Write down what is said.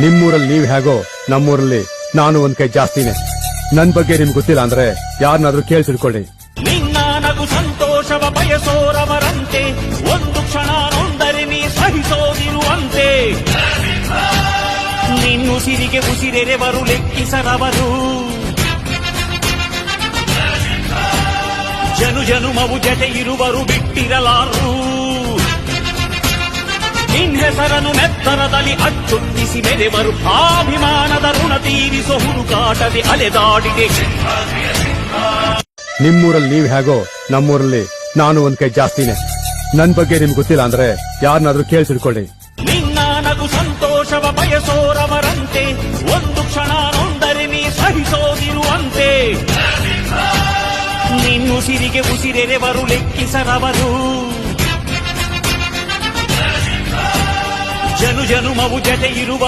ನಿಮ್ಮೂರಲ್ಲಿ ನೀವ್ ಹೇಗೋ ನಮ್ಮೂರಲ್ಲಿ ನಾನು ಒಂದ್ ಕೈ ಜಾಸ್ತಿನೇ. ನನ್ ಬಗ್ಗೆ ನಿಮ್ಗೆ ಗೊತ್ತಿಲ್ಲ ಅಂದ್ರೆ ಯಾರನ್ನಾದ್ರೂ ಕೇಳಿ ತಿಳ್ಕೊಳ್ಳಿ. ನಿನ್ನ ನಗು ಸಂತೋಷವ ಬಯಸೋರವರಂತೆ, ಒಂದು ಕ್ಷಣ ನೊಂದರೆ ನೀ ಸಹಿಸೋದಿರುವಂತೆ. ನಿನ್ನುಸಿರಿಗೆ ಉಸಿರೆರೆವರು ಲೆಕ್ಕಿಸರವರು, ಜನುಮವು ಜತೆ ಇರುವರು ಬಿಟ್ಟಿರಲಾರು. ನಿನ್ ಹೆಸರನ್ನು ನೆತ್ತರದಲ್ಲಿ ಅಚ್ಚೊತ್ತಿಸಿ ಮೆರೆವರು, ಆಭಿಮಾನದ ಋಣ ತೀರಿಸೋ ಹುಡುಕಾಟದೆ ಅಲೆದಾಡಿದೆ. ನಿಮ್ಮೂರಲ್ಲಿ ನೀವ್ ಹೇಗೋ ನಮ್ಮೂರಲ್ಲಿ ನಾನು ಒಂದ್ ಕೈ ಜಾಸ್ತಿನೇ. ನನ್ ಬಗ್ಗೆ ನಿಮ್ಗೆ ಗೊತ್ತಿಲ್ಲ ಅಂದ್ರೆ ಯಾರನ್ನಾದ್ರೂ ಕೇಳಿ ತಿಳ್ಕೊಳ್ಳಿ. ನಿನ್ನ ನಗು ಸಂತೋಷವ ಬಯಸೋರವರಂತೆ, ಒಂದು ಕ್ಷಣ ನೊಂದರೆ ನೀ ಸಹಿಸೋದಿರುವಂತೆ. ನಿನ್ನುಸಿರಿಗೆ ಉಸಿರೆರೆವರು ಲೆಕ್ಕಿಸರವರು, ಜನುಮವು ಜತೆ ಇರುವರು.